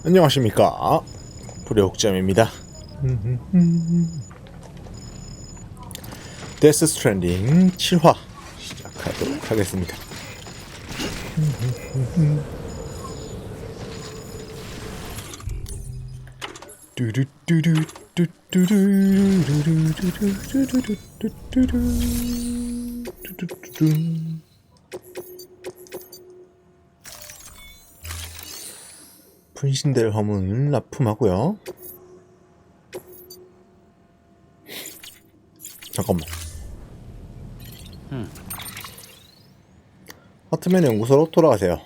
안녕하십니까, 부레옥잠입니다. 데스 스트랜딩 7화 시작하도록 하겠습니다. 분신될 화물은 납품하고요. 잠깐만. 하트맨 연구소로 돌아가세요.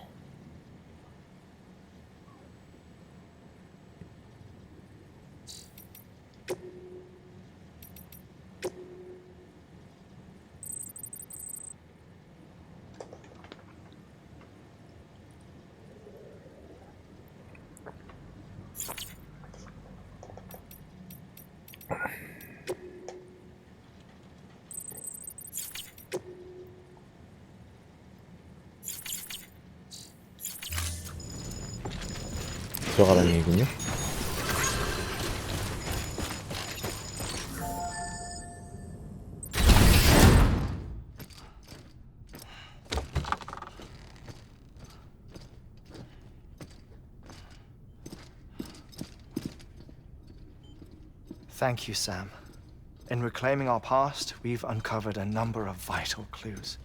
들어가라는 얘기군요. Thank you, Sam. In reclaiming our past, we've uncovered a number of vital clues.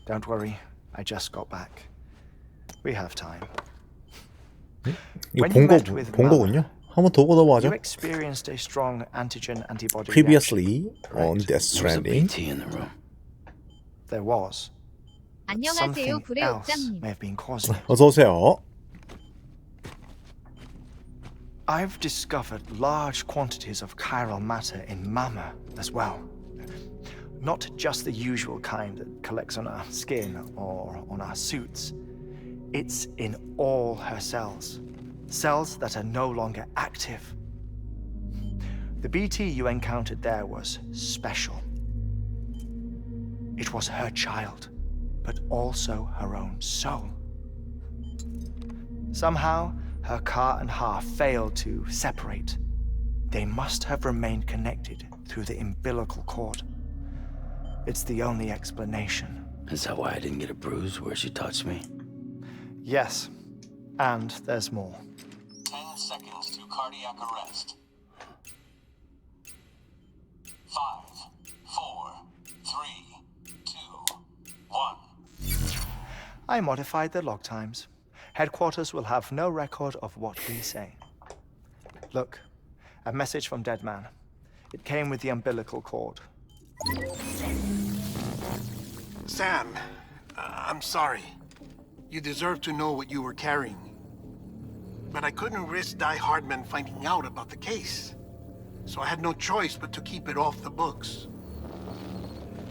Don't worry, I just got back. We have time. 이거 본 거군요. 한번 더 보다 You 보죠. experienced a strong antigen antibody Previously reaction, on right? Death Stranding. There was. 안녕하세요, Something else 부레옥잠님. may have been causing it. 어서 오세요. I've discovered large quantities of chiral matter in Mama as well. Not just the usual kind that collects on our skin or on our suits. It's in all her cells. Cells that are no longer active. The BT you encountered there was special. It was her child, but also her own soul. Somehow, her car and half failed to separate. They must have remained connected through the umbilical cord. It's the only explanation. Is that why I didn't get a bruise where she touched me? Yes, and there's more. 10 seconds to cardiac arrest. 5, 4, 3, 2, 1. I modified the log times. Headquarters will have no record of what we say. Look, a message from Dead Man. It came with the umbilical cord. Sam, I'm sorry. You deserve to know what you were carrying. But I couldn't risk Die Hardman finding out about the case. So I had no choice but to keep it off the books.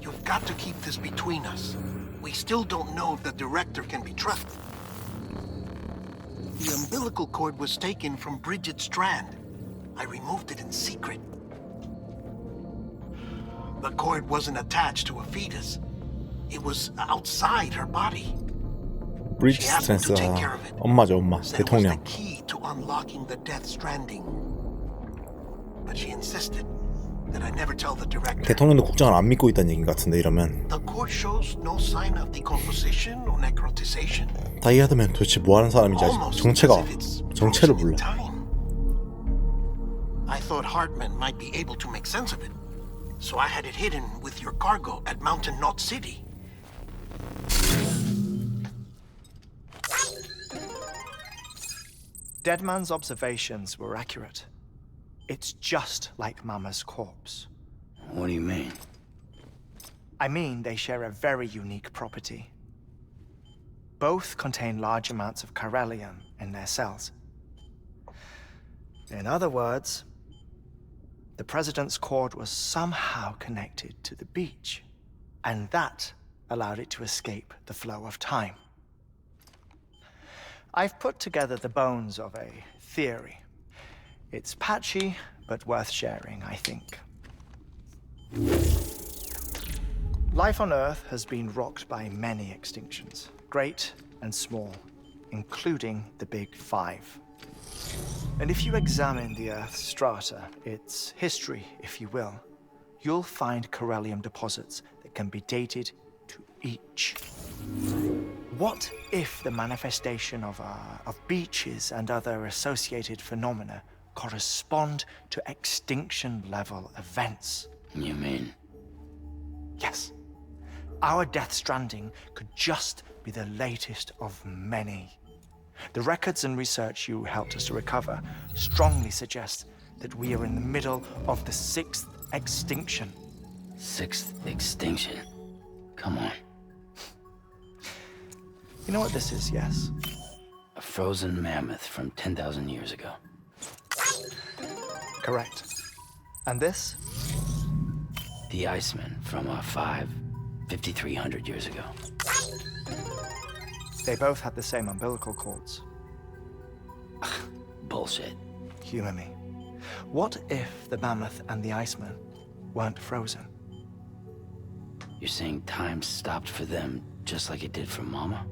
You've got to keep this between us. We still don't know if the director can be trusted. The umbilical cord was taken from Bridget Strand. I removed it in secret. The cord wasn't attached to a fetus. It was outside her body. 브리지 스트랜스가 엄마죠, 엄마. 대통령. Key to unlocking the Death Stranding. But she insisted that I never tell the director. 대통령도 국장을 안 믿고 있다는 얘기 같은데 이러면. The cord shows no sign of decomposition or necrotization. 다이아드면 도대체 뭐 하는 사람인지 아직 정체를 몰라. I thought Hartman might be able to make sense of it. So I had it hidden with your cargo at Mountain Knot City. Deadman's observations were accurate. It's just like Mama's corpse. What do you mean? I mean, they share a very unique property. Both contain large amounts of chiralium in their cells. In other words, the president's cord was somehow connected to the beach, and that allowed it to escape the flow of time. I've put together the bones of a theory. It's patchy, but worth sharing, I think. Life on Earth has been rocked by many extinctions, great and small, including the Big Five. And if you examine the Earth's strata, its history, if you will, you'll find corallium deposits that can be dated to each. What if the manifestation of beaches and other associated phenomena correspond to extinction-level events? You mean? Yes. Our Death Stranding could just be the latest of many. The records and research you helped us to recover strongly suggest that we are in the middle of the 6th extinction. 6th extinction? Come on. You know what this is, yes? A frozen mammoth from 10,000 years ago. Correct. And this? The Iceman from 5,300 years ago. They both had the same umbilical cords. Bullshit. Humor me. What if the mammoth and the Iceman weren't frozen? You're saying time stopped for them just like it did for Mama?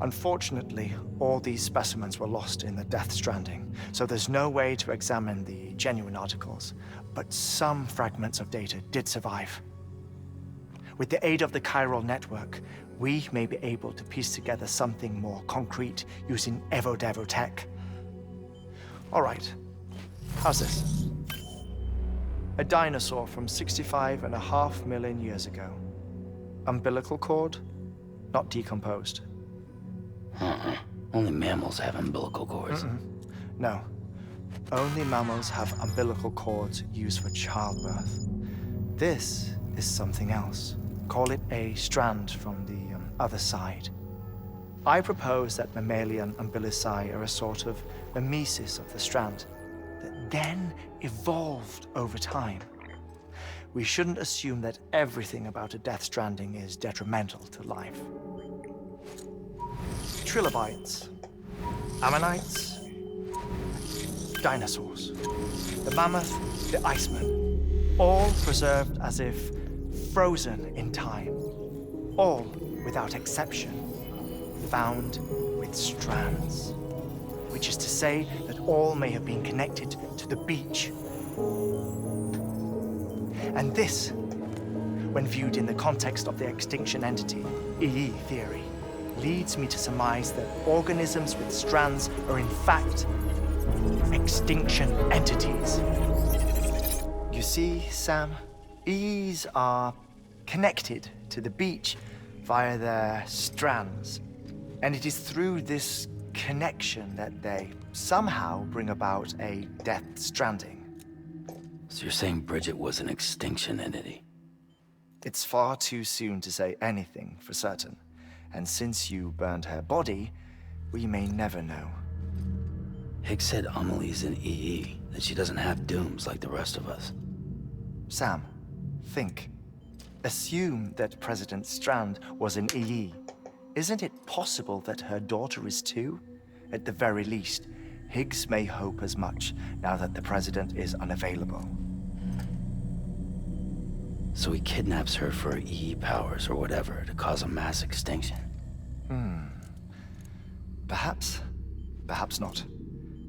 Unfortunately, all these specimens were lost in the Death Stranding, so there's no way to examine the genuine articles, but some fragments of data did survive. With the aid of the chiral network, we may be able to piece together something more concrete using Evo-Devo tech. All right, how's this? A dinosaur from 65.5 million years ago. Umbilical cord, not decomposed. Only mammals have umbilical cords. No, only mammals have umbilical cords used for childbirth. This is something else. Call it a strand from the other side. I propose that mammalian umbilici are a sort of mimesis of the strand that then evolved over time. We shouldn't assume that everything about a Death Stranding is detrimental to life. Trilobites, ammonites, dinosaurs, the mammoth, the Iceman, all preserved as if frozen in time, all without exception found with strands, which is to say that all may have been connected to the beach. And this, when viewed in the context of the extinction entity, EE theory, leads me to surmise that organisms with strands are in fact extinction entities. You see, Sam, EEs are connected to the beach via their strands, and it is through this connection that they somehow bring about a Death Stranding. So you're saying Bridget was an extinction entity? It's far too soon to say anything for certain, and since you burned her body, we may never know. Higgs said Amelie's an EE, that she doesn't have dooms like the rest of us. Sam, think. Assume that President Strand was an EE. Isn't it possible that her daughter is too? At the very least, Higgs may hope as much now that the president is unavailable. So he kidnaps her for EE powers or whatever to cause a mass extinction. Perhaps. Perhaps not.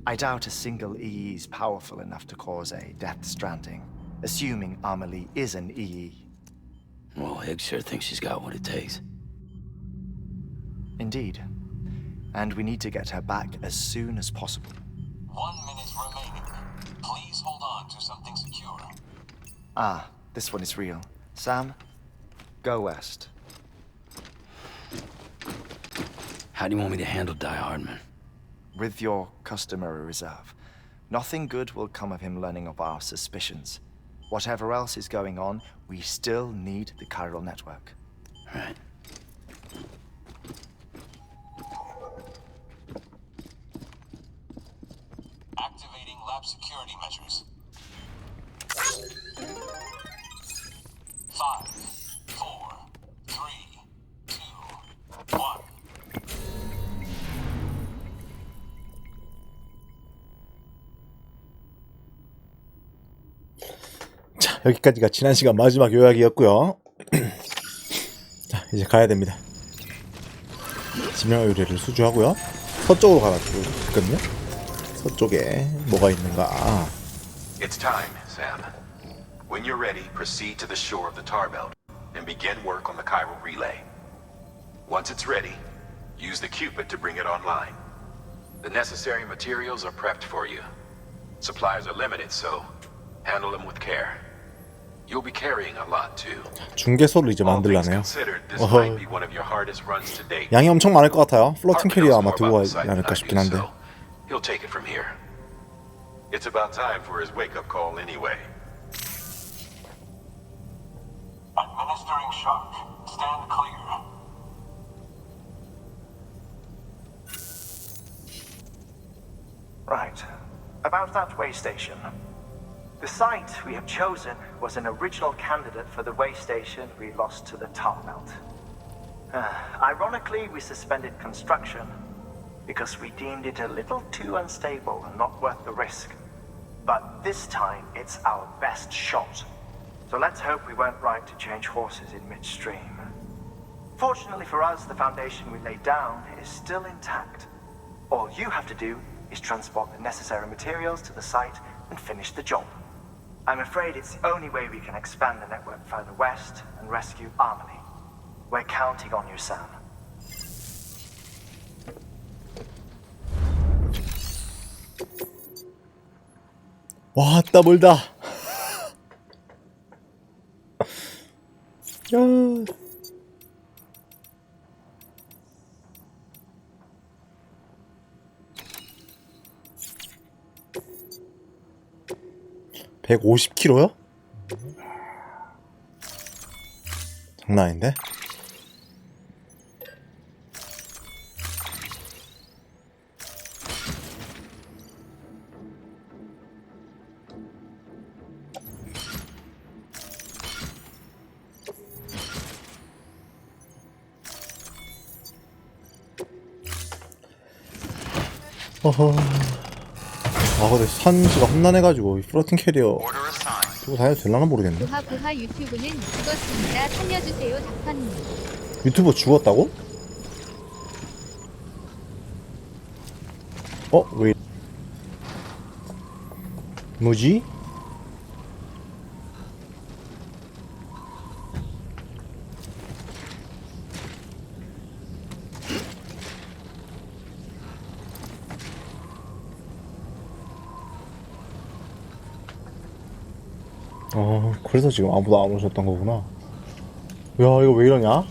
I doubt a single EE is powerful enough to cause a Death Stranding, assuming Amelie is an EE. Well, Higgs sure thinks she's got what it takes. Indeed. And we need to get her back as soon as possible. 1 minute remaining. Please hold on to something secure. Ah, this one is real. Sam, go west. How do you want me to handle Die Hardman? With your customary reserve. Nothing good will come of him learning of our suspicions. Whatever else is going on, we still need the chiral network. Right. Activating lab security measures. 5, 4, 3, 2, 1. 자, 여기까지가 지난 시간 마지막 요약이었고요. 자, 이제 가야 됩니다. 지명 의뢰를 수주하고요. 서쪽으로 가가지고 있거든요. 서쪽에 뭐가 있는가. It's time, Sam. When you're ready, proceed to the shore of the tar belt and begin work on the chiral relay. Once it's ready, use the Cupid to bring it online. The necessary materials are prepped for you. Supplies are limited, so handle them with care. You'll be carrying a lot too. 중개소를 이제 All things 만들라네요. considered, this might be one of your hardest runs to date. 양이 엄청 많을 것 같아요. 플로팅 Hartman 캐리어 knows 아마 more 들고 about the 가지 site than 않을까 I 싶긴 do, 한데. so he'll take it from here. It's about time for his wake-up call anyway. Administering shock. Stand clear. Right. About that way station. The site we have chosen was an original candidate for the way station we lost to the tar belt. Ironically, we suspended construction because we deemed it a little too unstable and not worth the risk. But this time, it's our best shot. So let's hope we weren't right to change horses in midstream. Fortunately for us, the foundation we laid down is still intact. All you have to do is transport the necessary materials to the site and finish the job. I'm afraid it's the only way we can expand the network further west and rescue Harmony. We're counting on you, Sam. 왔다 멀다. 야. (150km요) 장난 아닌데? 어허. 아 근데 산지가 험난해가지고 이 플로팅 캐리어 두고 다녀도 될라나 모르겠네. 부하 유튜브는 죽었습니다. 살려주세요, 닥터님. 유튜버 죽었다고? 왜? 뭐지? 그래서 지금 아무도 안 오셨던 거구나. 야, 이거 왜 이러냐?